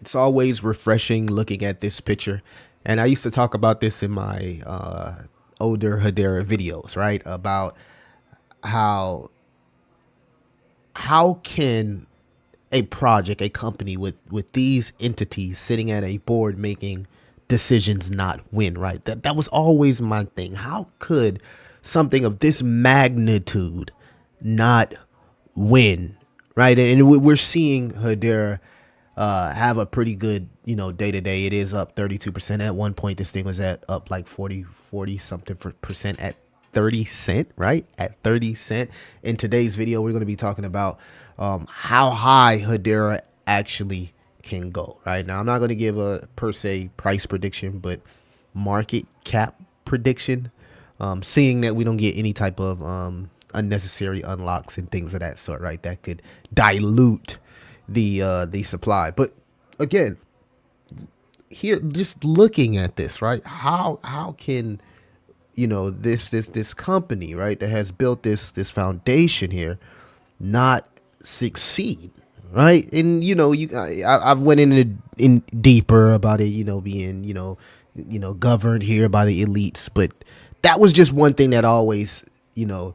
It's always refreshing looking at this picture. And I used to talk about this in my older Hedera videos, right? About how how can a project, a company with these entities sitting at a board making decisions not win, right? That was always my thing. How could something of this magnitude not win, right? And we're seeing Hedera have a pretty good, day to day. It is up 32%. At one point, this thing was at up like 40 something percent at 30 cent, right? At 30 cent. In today's video, we're going to be talking about how high Hedera actually can go, right? Now, I'm not going to give a per se price prediction, but market cap prediction, seeing that we don't get any type of unnecessary unlocks and things of that sort, right? That could dilute the supply. But again, here, just looking at this, right? How can this company, right, that has built this foundation here not succeed, right? And I've went in deeper about it, being governed here by the elites, but that was just one thing that always you know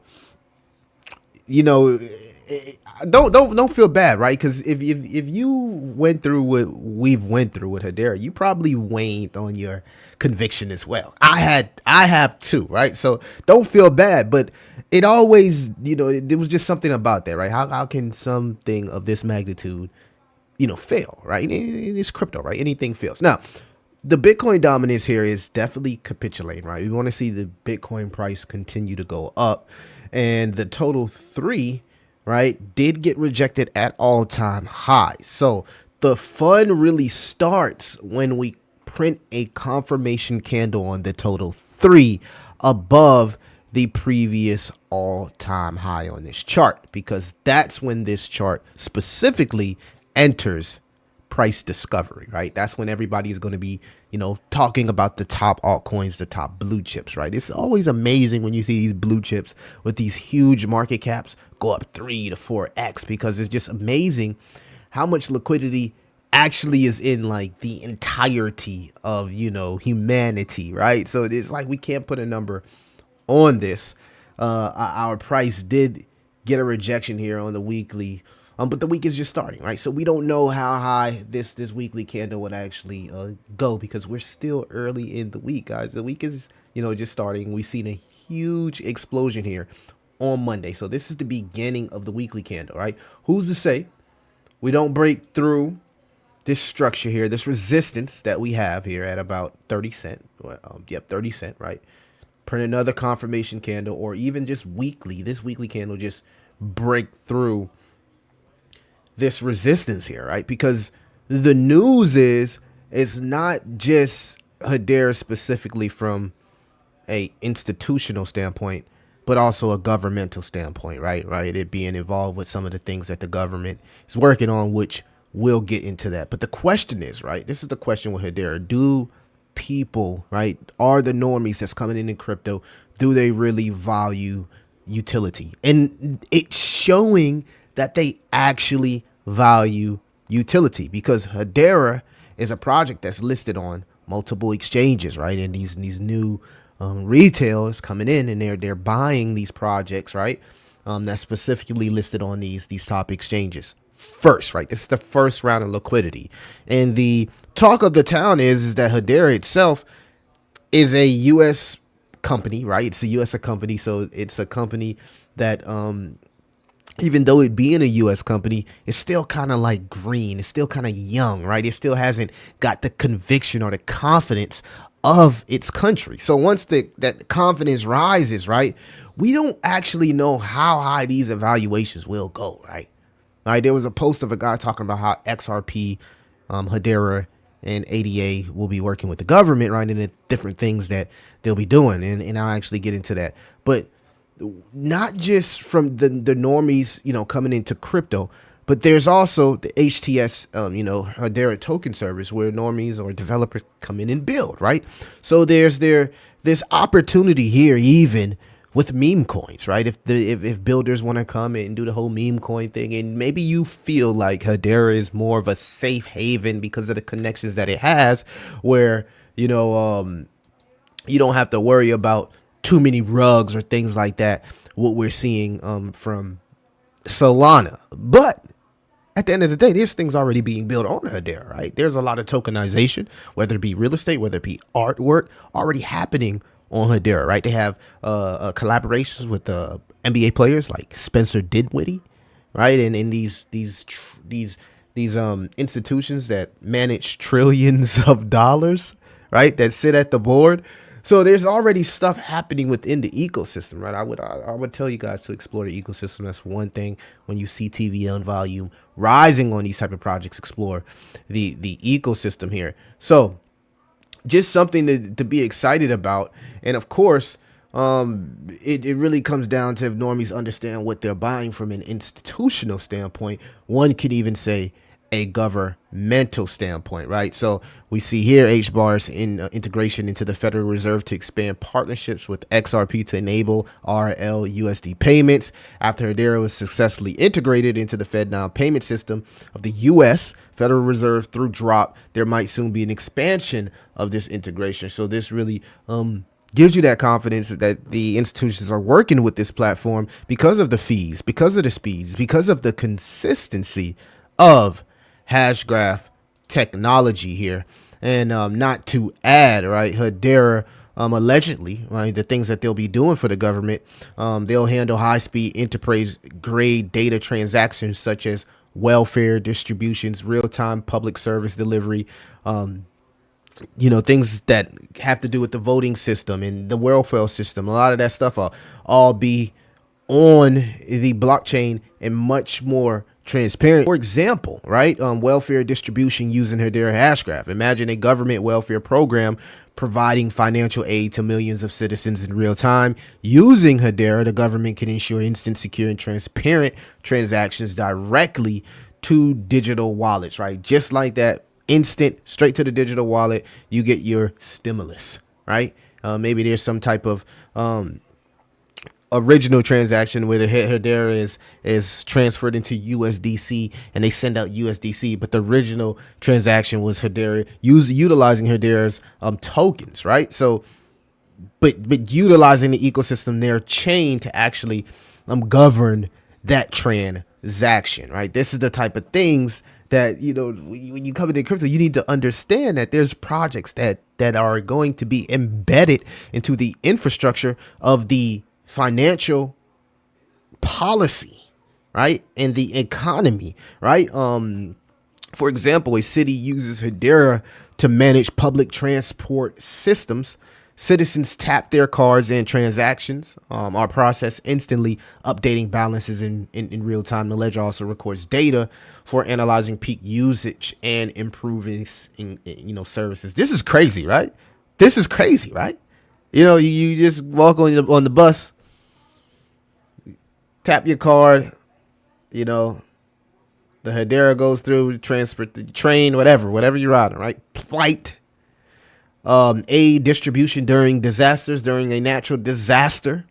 don't feel bad, right? Because if you went through what we've went through with Hedera, you probably waned on your conviction as well. I have too, right? So don't feel bad, but it always, it was just something about that, right? How can something of this magnitude, fail, right? It's crypto, right? Anything fails. Now, the Bitcoin dominance here is definitely capitulating, right? We want to see the Bitcoin price continue to go up, and the total three, right, did get rejected at all-time high. So the fun really starts when we print a confirmation candle on the total three above the previous all-time high on this chart, because that's when this chart specifically enters price discovery, right? That's when everybody is going to be, talking about the top altcoins, the top blue chips, right? It's always amazing when you see these blue chips with these huge market caps go up 3 to 4x, because it's just amazing how much liquidity actually is in like the entirety of, humanity, right? So it's like we can't put a number on this. Our price did get a rejection here on the weekly, but the week is just starting, right? So we don't know how high this weekly candle would actually go, because we're still early in the week, guys. The week is just starting. We've seen a huge explosion here on Monday, so this is the beginning of the weekly candle, right? Who's to say we don't break through this structure here, this resistance that we have here at about 30 cent? 30 cent, right? Print another confirmation candle, or even just weekly, this weekly candle just break through this resistance here, right? Because the news is it's not just Hedera specifically from a institutional standpoint, but also a governmental standpoint, right? It being involved with some of the things that the government is working on, which we'll get into that. But the question is, right? This is the question with Hedera. Do people, right, are the normies that's coming in crypto, do they really value utility? And it's showing that they actually value utility, because Hedera is a project that's listed on multiple exchanges, right? And these new retail is coming in, and they're buying these projects, right? That's specifically listed on these top exchanges first, right? This is the first round of liquidity, and the talk of the town is that Hedera itself is a U.S. company, right? It's a U.S. company, so it's a company that even though it being a U.S. company, it's still kind of like green. It's still kind of young, right? It still hasn't got the conviction or the confidence of its country. So once that confidence rises, right, we don't actually know how high these evaluations will go, right? All right, there was a post of a guy talking about how XRP, Hedera, and ADA will be working with the government, right, and the different things that they'll be doing, and I'll actually get into that. But not just from the normies, coming into crypto, but there's also the HTS, Hedera token service, where normies or developers come in and build, right? So there's this opportunity here, even with meme coins, right? If builders want to come and do the whole meme coin thing, and maybe you feel like Hedera is more of a safe haven because of the connections that it has, where you don't have to worry about too many rugs or things like that. What we're seeing from Solana, but at the end of the day, there's things already being built on Hedera, right? There's a lot of tokenization, whether it be real estate, whether it be artwork, already happening on Hedera, right? They have collaborations with NBA players like Spencer Dinwiddie, right? And in these institutions that manage trillions of dollars, right? That sit at the board. So there's already stuff happening within the ecosystem, right? I would tell you guys to explore the ecosystem. That's one thing. When you see TVL volume rising on these type of projects, explore the ecosystem here. So just something to be excited about. And of course, it really comes down to if normies understand what they're buying from an institutional standpoint. One could even say a governmental standpoint, right? So we see here hbar's integration into the Federal Reserve to expand partnerships with XRP to enable RLUSD payments. After Hedera was successfully integrated into the FedNow payment system of the U.S. Federal Reserve through drop, there might soon be an expansion of this integration. So this really gives you that confidence that the institutions are working with this platform because of the fees, because of the speeds, because of the consistency of Hashgraph technology here. And not to add, right, Hedera allegedly, right, the things that they'll be doing for the government, they'll handle high-speed enterprise-grade data transactions such as welfare distributions, real-time public service delivery, things that have to do with the voting system and the welfare system. A lot of that stuff will all be on the blockchain and much more transparent. For example, right, welfare distribution using Hedera Hashgraph. Imagine a government welfare program providing financial aid to millions of citizens in real time. Using Hedera, the government can ensure instant, secure, and transparent transactions directly to digital wallets, right? Just like that, instant, straight to the digital wallet, you get your stimulus, right? Maybe there's some type of original transaction where the Hedera is transferred into USDC and they send out USDC, but the original transaction was Hedera utilizing Hedera's tokens, right? So, but utilizing the ecosystem, their chain to actually govern that transaction, right? This is the type of things that when you come into crypto, you need to understand that there's projects that are going to be embedded into the infrastructure of the financial policy, right? And the economy, right? For example, a city uses Hedera to manage public transport systems. Citizens tap their cards and transactions are processed instantly, updating balances in real time. The ledger also records data for analyzing peak usage and improving services. This is crazy, right? This is crazy, right? You just walk on the bus, tap your card, the Hedera goes through, transport, the train, whatever you're riding, right? Flight, aid distribution during disasters, during a natural disaster.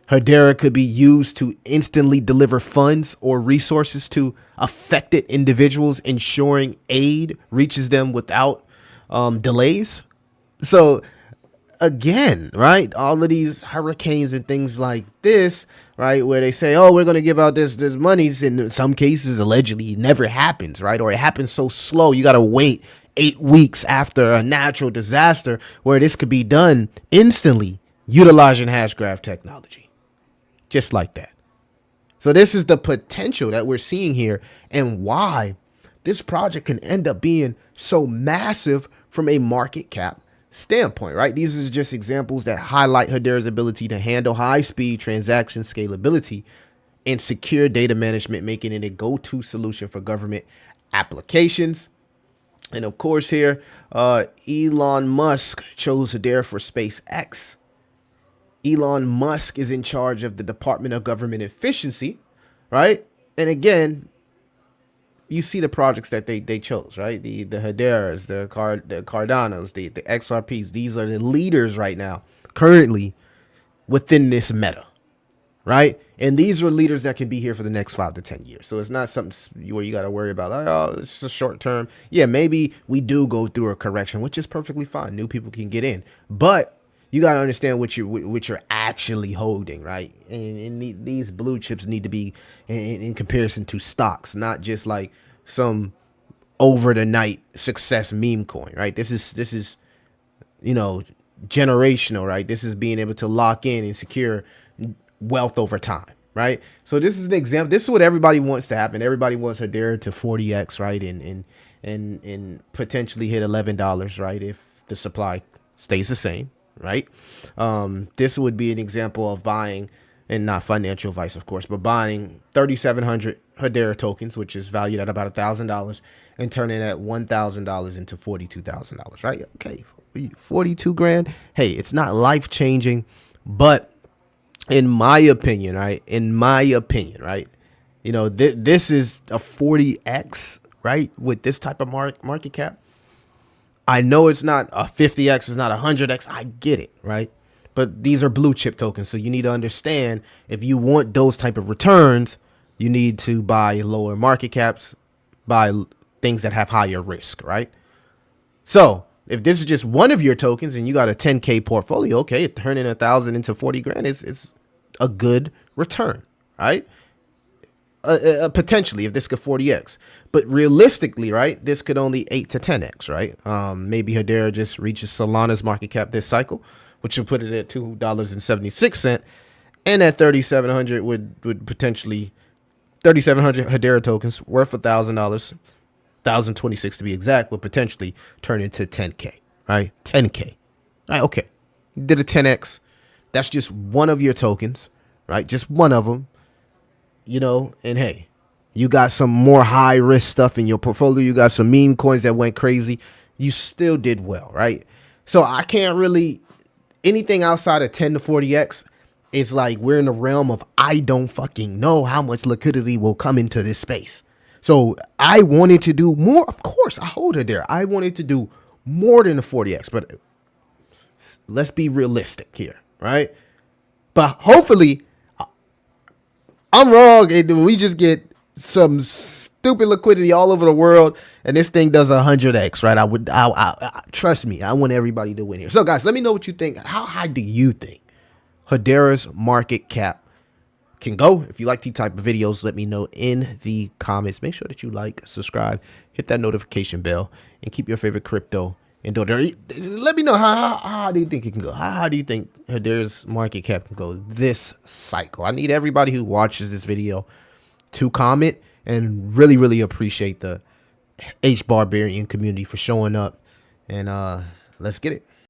Hedera could be used to instantly deliver funds or resources to affected individuals, ensuring aid reaches them without delays. So again, right, all of these hurricanes and things like this, right, where they say, oh, we're going to give out this money, in some cases allegedly never happens, right? Or it happens so slow you got to wait 8 weeks after a natural disaster, where this could be done instantly utilizing Hashgraph technology, just like that. So this is the potential that we're seeing here, and why this project can end up being so massive from a market cap standpoint, right? These are just examples that highlight Hedera's ability to handle high-speed transaction scalability and secure data management, making it a go-to solution for government applications. And of course here, Elon Musk chose Hedera for SpaceX. Elon Musk is in charge of the Department of Government Efficiency, right? And again, you see the projects that they chose, right? The Hederas, the Cardanos, the XRPs. These are the leaders right now, currently within this meta, right? And these are leaders that can be here for the next 5 to 10 years. So it's not something where you got to worry about, like, oh, it's just a short term. Yeah, maybe we do go through a correction, which is perfectly fine. New people can get in, but you got to understand what you're actually holding, right? And these blue chips need to be in comparison to stocks, not just like some over the night success meme coin, right? This is you know, generational, right? This is being able to lock in and secure wealth over time, right? So this is the example. This is what everybody wants to happen. Everybody wants Hedera to 40x, right? And potentially hit $11, right? If the supply stays the same, right? This would be an example of buying, and not financial advice, of course, but buying 3,700 Hedera tokens, which is valued at about $1,000, and turning that $1,000 into $42,000, right? Okay, 42 grand. Hey, it's not life changing, but in my opinion, right? In my opinion, right? You know, this is a 40x, right? With this type of market cap. I know it's not a 50x, it's not a 100x. I get it, right? But these are blue chip tokens, so you need to understand if you want those type of returns, you need to buy lower market caps, buy things that have higher risk, right? So if this is just one of your tokens and you got a 10K portfolio, okay, turning 1,000 into 40 grand is a good return, right? Potentially, if this could 40x, but realistically, right, this could only 8 to 10x, right? Maybe Hedera just reaches Solana's market cap this cycle, which would put it at $2.76, and at 3,700 would potentially 3,700 Hedera tokens worth $1,000, 1,026 to be exact, would potentially turn into 10K, right? 10K, right? Okay, you did a 10x. That's just one of your tokens, right? Just one of them. You know, and hey, you got some more high risk stuff in your portfolio. You got some meme coins that went crazy. You still did well, right? So I can't really, anything outside of 10 to 40x is like we're in the realm of I don't fucking know how much liquidity will come into this space. So I wanted to do more. Of course, I hold it there. I wanted to do more than the 40x, but let's be realistic here, right? But hopefully I'm wrong, and we just get some stupid liquidity all over the world, and this thing does 100x, right? I trust me, I want everybody to win here. So, guys, let me know what you think. How high do you think Hedera's market cap can go? If you like these type of videos, let me know in the comments. Make sure that you like, subscribe, hit that notification bell, and keep your favorite crypto. And let me know how do you think it can go? How do you think Hedera's market cap can go this cycle? I need everybody who watches this video to comment, and really appreciate the H Barbarian community for showing up. And let's get it.